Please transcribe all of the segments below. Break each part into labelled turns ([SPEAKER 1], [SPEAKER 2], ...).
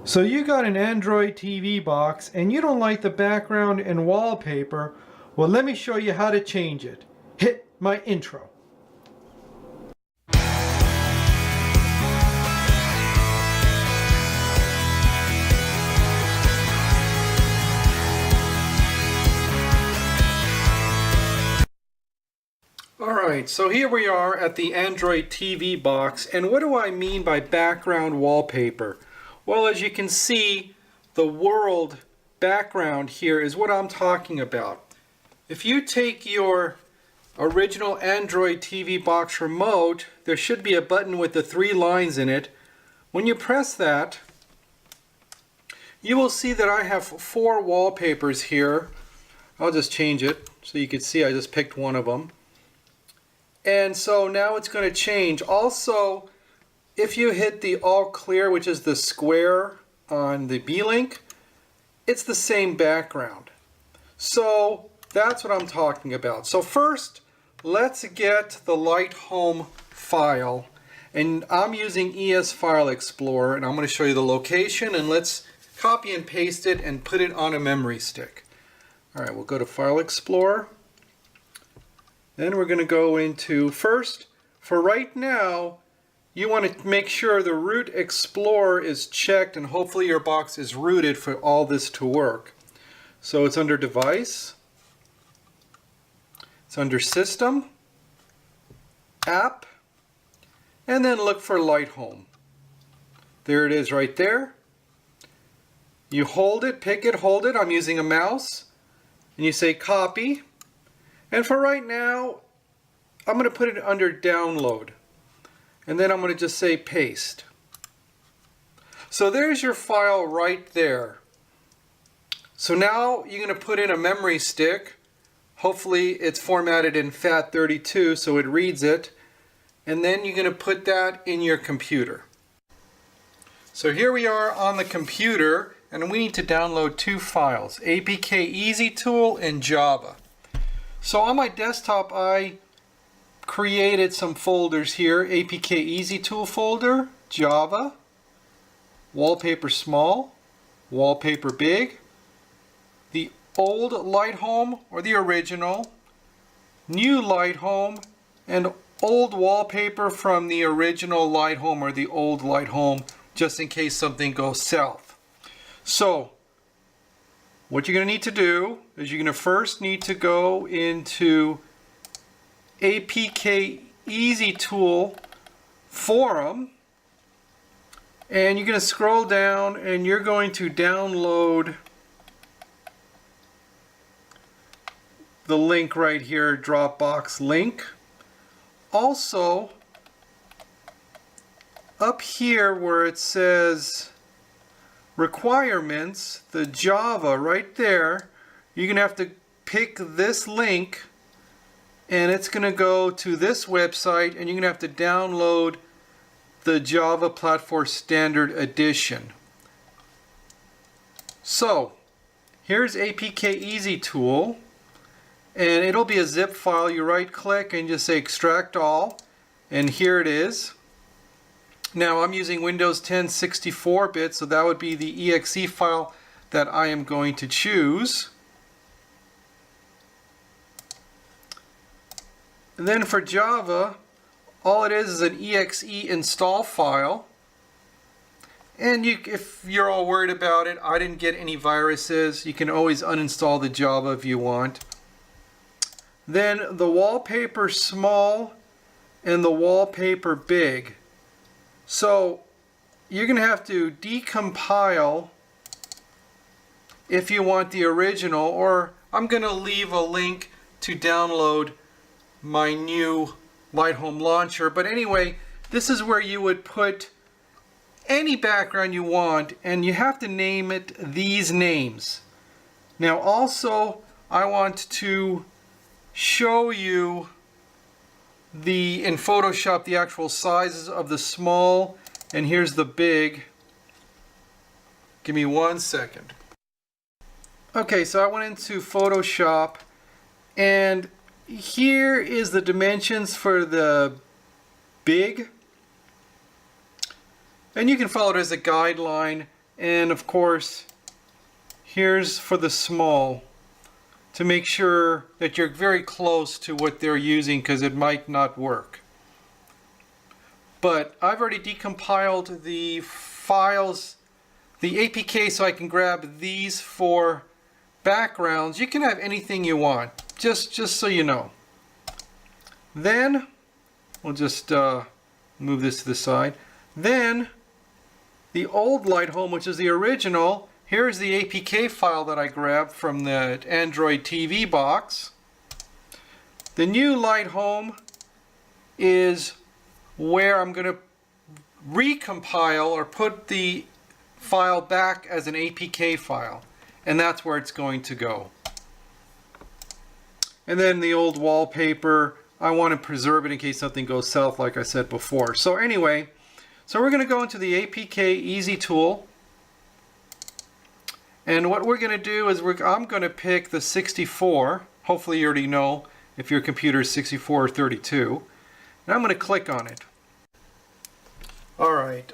[SPEAKER 1] So you got an Android TV box and you don't like the background and wallpaper. Well, let me show you how to change it. Hit my intro. Alright, so here we are at the Android TV box, and what do I mean by background wallpaper? Well, as you can see, the world background here is what I'm talking about. If you take your original Android TV box remote, there should be a button with the 3 lines in it. When you press that, you will see that I have 4 wallpapers here. I'll just change it so you can see I just picked one of them. And so now it's going to change. Also, if you hit the all clear, which is the square on the B-Link, it's the same background. So that's what I'm talking about. So first, let's get the Lighthome file. And I'm using ES File Explorer, and I'm going to show you the location, and let's copy and paste it and put it on a memory stick. All right, we'll go to File Explorer. Then we're going to go into, first, for right now, you want to make sure the Root Explorer is checked, and hopefully your box is rooted for all this to work. So it's under Device, it's under System, App, and then look for Lighthome. There it is right there. You hold it, pick it, hold it. I'm using a mouse. And you say Copy. And for right now, I'm going to put it under Download. And then I'm going to just say Paste. So there's your file right there. So now you're going to put in a memory stick. Hopefully it's formatted in FAT32 so it reads it. And then you're going to put that in your computer. So here we are on the computer, and we need to download 2 files, APK Easy Tool and Java. So on my desktop, I created some folders here. APK Easy Tool folder, Java, Wallpaper Small, Wallpaper Big, the old Lighthome or the original, new Lighthome, and old wallpaper from the original Lighthome or the old Lighthome, just in case something goes south. So what you're going to need to do is you're going to first need to go into APK Easy Tool Forum, and you're going to scroll down and you're going to download the link right here, Dropbox link. Also, up here where it says Requirements, the Java right there, you're going to have to pick this link, and it's going to go to this website, and you're going to have to download the Java Platform Standard Edition. So here's APK Easy Tool, and it'll be a zip file. You right click and just say Extract All, and here it is. Now I'm using Windows 10 64-bit, so that would be the exe file that I am going to choose. And then for Java, all it is an exe install file. And if you're all worried about it, I didn't get any viruses. You can always uninstall the Java if you want. Then the Wallpaper Small and the Wallpaper Big. So you're going to have to decompile if you want the original, or I'm going to leave a link to download my new Lighthome launcher. But anyway, this is where you would put any background you want, and you have to name it these names. Now also, I want to show you in Photoshop the actual sizes of the small, and here's the big. Give me 1 second. Okay, so I went into Photoshop, and here is the dimensions for the big, and you can follow it as a guideline. And of course, here's for the small, to make sure that you're very close to what they're using, because it might not work. But I've already decompiled the files, the APK, so I can grab these for backgrounds. You can have anything you want, just so you know. Then we'll just move this to the side. Then the old Lighthome, which is the original, here's the APK file that I grabbed from the Android TV box. The new Lighthome is where I'm going to recompile or put the file back as an APK file, and that's where it's going to go. And then the old wallpaper, I want to preserve it in case something goes south, like I said before. So anyway, so we're going to go into the APK Easy Tool, and what we're going to do is I'm going to pick the 64. Hopefully you already know if your computer is 64 or 32. And I'm going to click on it. Alright,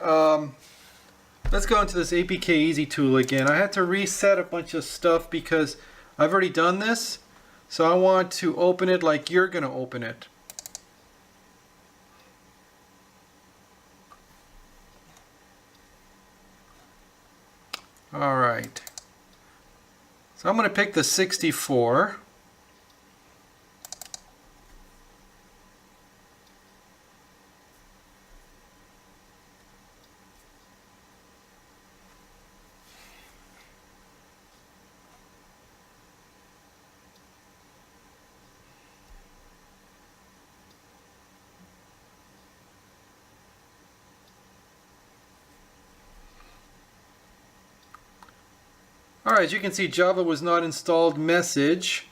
[SPEAKER 1] let's go into this APK Easy Tool again. I had to reset a bunch of stuff because I've already done this. So I want to open it like you're going to open it. Alright. So I'm going to pick the 64. Alright, as you can see, Java was not installed message,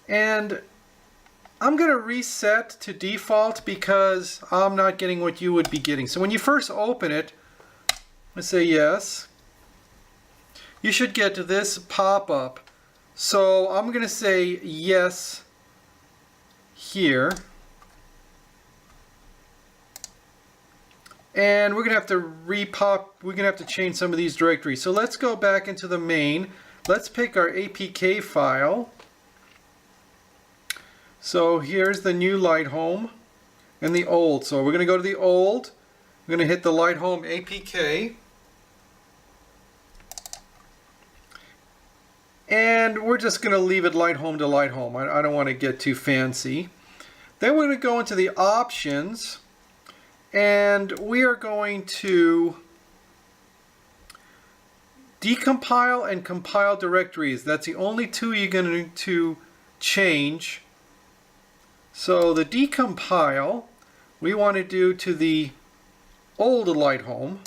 [SPEAKER 1] and I'm going to reset to default because I'm not getting what you would be getting. So when you first open it, let's say yes, you should get to this pop-up. So I'm going to say yes here. And we're going to have to we're going to have to change some of these directories. So let's go back into the main. Let's pick our APK file. So here's the new Lighthome and the old. So we're going to go to the old. We're going to hit the Lighthome APK. And we're just going to leave it Lighthome to Lighthome. I don't want to get too fancy. Then we're going to go into the options. And we are going to decompile and compile directories. That's the only two you're going to change. So the decompile, we want to do to the old Lighthome,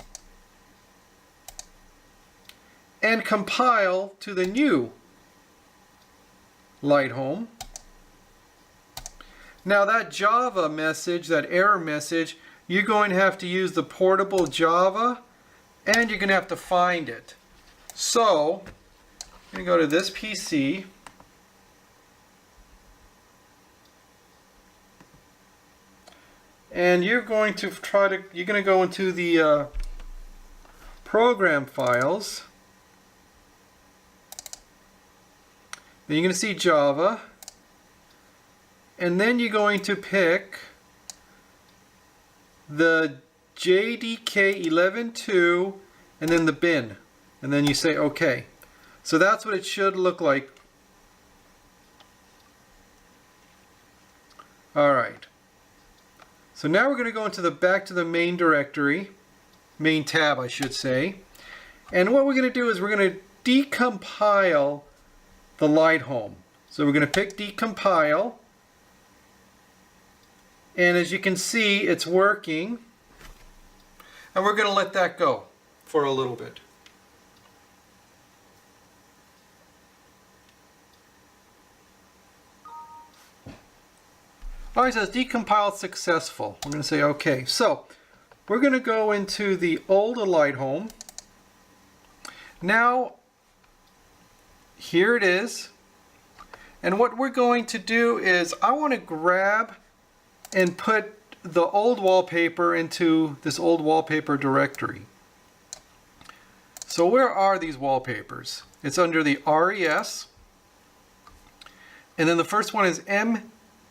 [SPEAKER 1] and compile to the new Lighthome. Now that Java message, that error message, you're going to have to use the portable Java, and you're going to have to find it. So, I'm going to go to this PC, and you're going to go into the program files. Then you're going to see Java, and then you're going to pick the JDK 11.2 and then the bin, and then you say OK. So that's what it should look like. Alright, so now we're going to go into back to the main directory, main tab I should say, and what we're going to do is we're going to decompile the Lighthome. So we're going to pick decompile. And as you can see, it's working. And we're going to let that go for a little bit. Alright, so it's decompiled successful. We're going to say OK. So we're going to go into the old Lighthome. Now, here it is. And what we're going to do is I want to grab and put the old wallpaper into this old wallpaper directory. So where are these wallpapers? It's under the RES. And then the first one is MDPI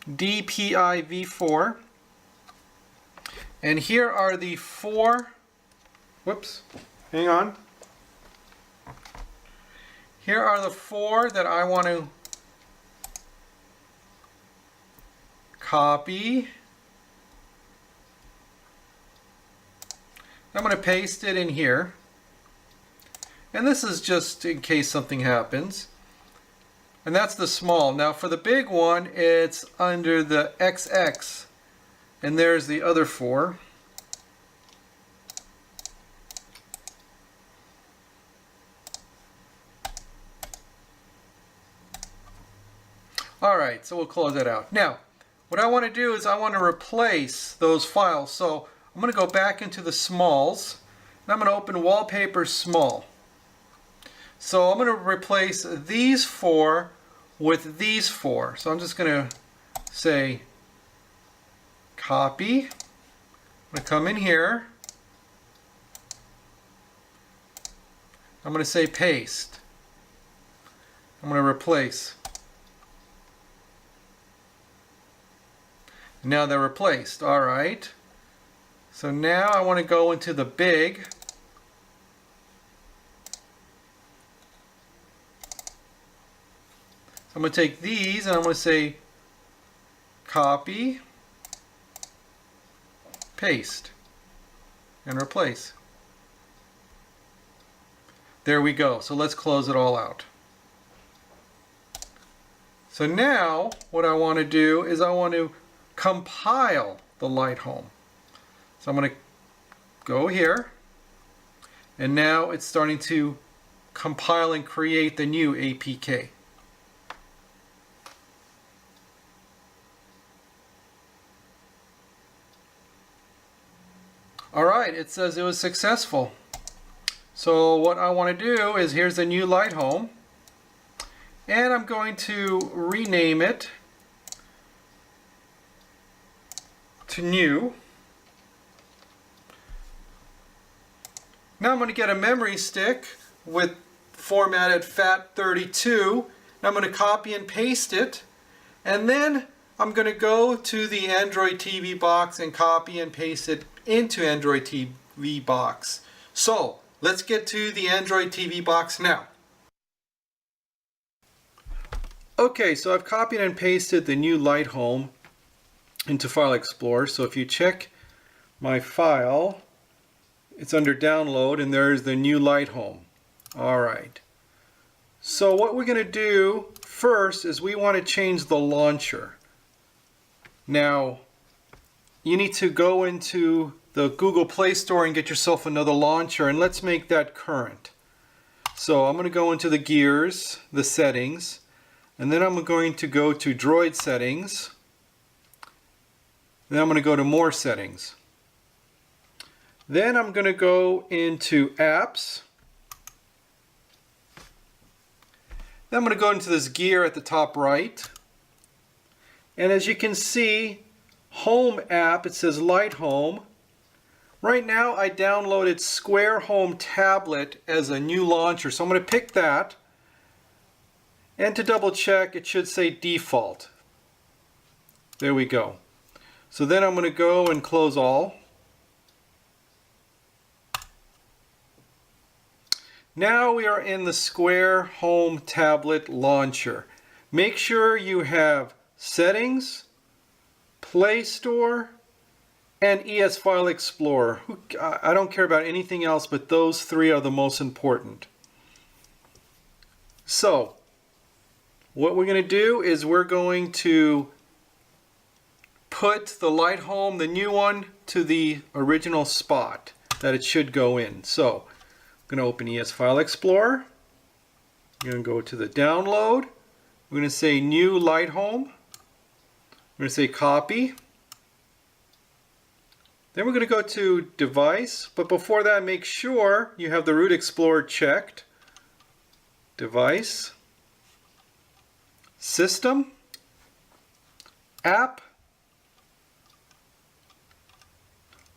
[SPEAKER 1] V4. And here are the 4, whoops, hang on. Here are the 4 that I want to copy. I'm going to paste it in here. And this is just in case something happens. And that's the small. Now for the big one, it's under the XX. And there's the other 4. Alright, so we'll close that out. Now, what I want to do is I want to replace those files. So I'm going to go back into the smalls. And I'm going to open Wallpaper Small. So I'm going to replace these 4 with these 4. So I'm just going to say copy. I'm going to come in here. I'm going to say paste. I'm going to replace. Now they're replaced. Alright. So now I want to go into the big. I'm going to take these and I'm going to say copy, paste, and replace. There we go. So let's close it all out. So now what I want to do is I want to compile the Lighthome. So I'm going to go here, and now it's starting to compile and create the new APK. Alright, it says it was successful. So what I want to do is, here's the new Lighthome, and I'm going to rename it to new. Now I'm going to get a memory stick with formatted FAT32. Now I'm going to copy and paste it, and then I'm going to go to the Android TV box and copy and paste it into Android TV box. So let's get to the Android TV box now. Okay, so I've copied and pasted the new Lighthome into File Explorer. So if you check my file, it's under download and there's the new Lighthome. Alright. So what we're going to do first is we want to change the launcher. Now, you need to go into the Google Play Store and get yourself another launcher, and let's make that current. So I'm going to go into the gears, the settings, and then I'm going to go to Droid settings. Then I'm going to go to more settings. Then I'm going to go into apps. Then I'm going to go into this gear at the top right. And as you can see, Home app, it says Lighthome. Right now I downloaded Square Home Tablet as a new launcher, so I'm going to pick that. And to double check, it should say default. There we go. So then I'm going to go and close all. Now we are in the Square Home Tablet launcher. Make sure you have Settings, Play Store, and ES File Explorer. I don't care about anything else, but those 3 are the most important. So what we're going to do is we're going to put the Lighthome, the new one, to the original spot that it should go in. So I'm going to open ES File Explorer. I'm going to go to the download. We're going to say new Lighthome. We're going to say copy. Then we're going to go to device, but before that make sure you have the root explorer checked. Device, system, app,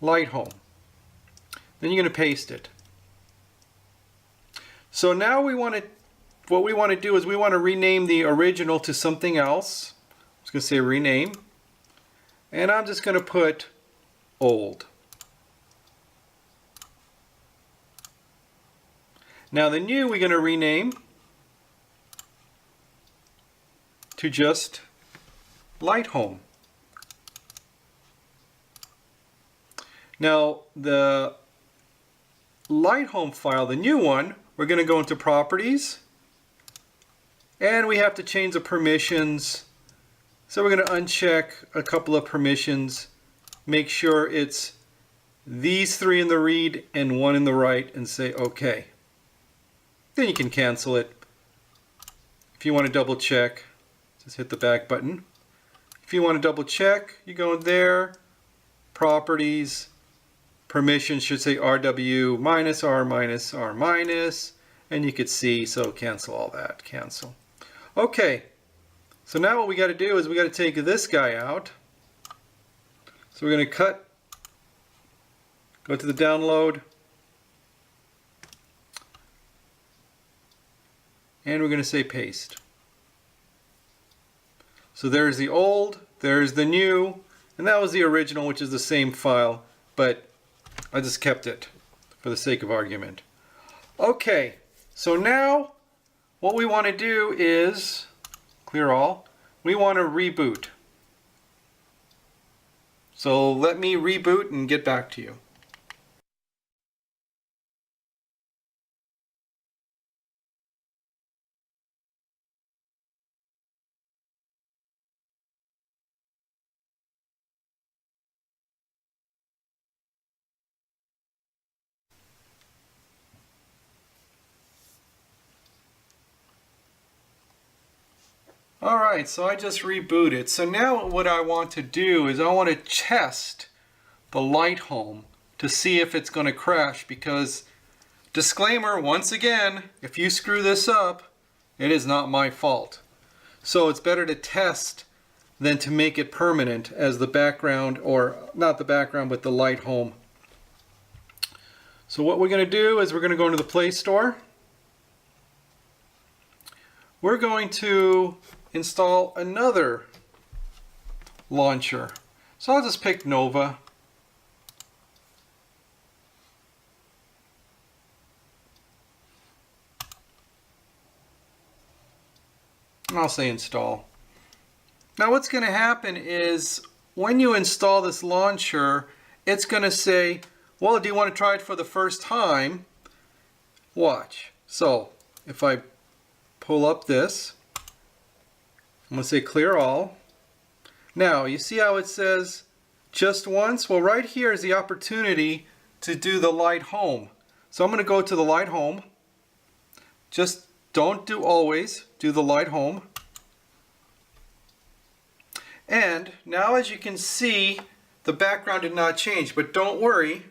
[SPEAKER 1] Lighthome. Then you're going to paste it. So now what we want to do is we want to rename the original to something else. I'm just going to say rename. And I'm just going to put old. Now the new we're going to rename to just Lighthome. Now the Lighthome file, the new one, we're going to go into Properties, and we have to change the permissions. So we're going to uncheck a couple of permissions, make sure it's these 3 in the read and 1 in the write, and say OK. Then you can cancel it. If you want to double check, just hit the back button. If you want to double check, you go in there, Properties, permissions should say RW minus R minus R minus, and you could see, so cancel all that, cancel. Okay, so now what we got to do is we got to take this guy out. So we're going to cut, go to the download, and we're going to say paste. So there's the old, there's the new, and that was the original, which is the same file, but I just kept it for the sake of argument. Okay, so now what we want to do is clear all. We want to reboot. So let me reboot and get back to you. Alright, so I just rebooted. So now what I want to do is I want to test the Lighthome to see if it's going to crash, because, disclaimer once again, if you screw this up, it is not my fault. So it's better to test than to make it permanent as the background, or not the background, but the Lighthome. So what we're going to do is we're going to go into the Play Store. We're going to install another launcher. So I'll just pick Nova. And I'll say install. Now what's going to happen is when you install this launcher, it's going to say, well, do you want to try it for the first time? Watch. So if I pull up this, I'm going to say clear all. Now you see how it says just once? Well, right here is the opportunity to do the Lighthome. So I'm going to go to the Lighthome. Just don't do always, do the Lighthome. And now as you can see, the background did not change, but don't worry,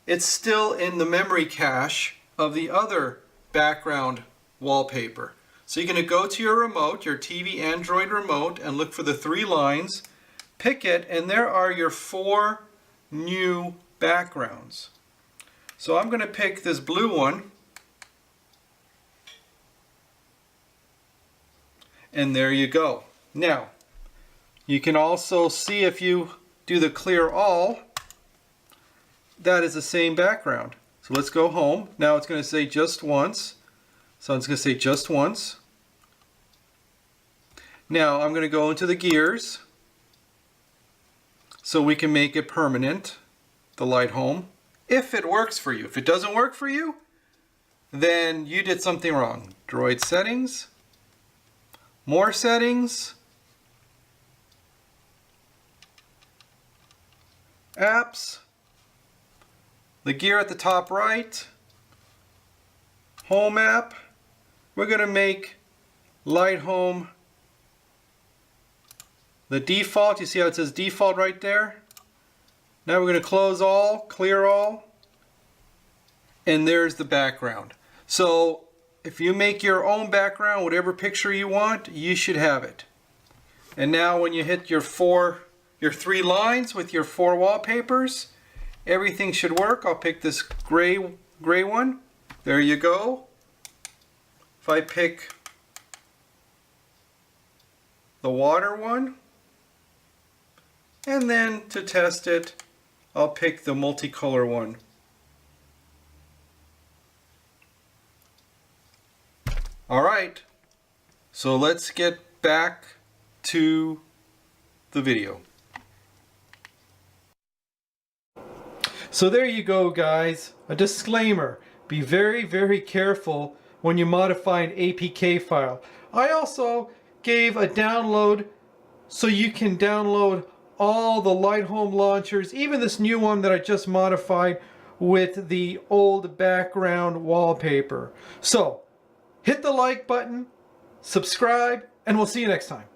[SPEAKER 1] it's still in the memory cache of the other background wallpaper. So you're going to go to your remote, your TV Android remote, and look for the 3 lines, pick it, and there are your 4 new backgrounds. So I'm going to pick this blue one, and there you go. Now, you can also see if you do the clear all, that is the same background. So let's go home. Now it's going to say just once. So I'm just going to say just once. Now I'm going to go into the gears so we can make it permanent, the Lighthome, if it works for you. If it doesn't work for you, then you did something wrong. Droid settings, more settings, apps, the gear at the top right, home app. We're going to make Lighthome the default. You see how it says default right there? Now we're going to close all, clear all, and there's the background. So if you make your own background, whatever picture you want, you should have it. And now when you hit your 3 lines with your 4 wallpapers, everything should work. I'll pick this gray one. There you go. if I pick the water one, and then to test it, I'll pick the multicolor one. Alright, so let's get back to the video. So there you go, guys. A disclaimer. Be very, very careful when you modify an APK file. I also gave a download so you can download all the Lighthome launchers, even this new one that I just modified with the old background wallpaper. So hit the like button, subscribe, and we'll see you next time.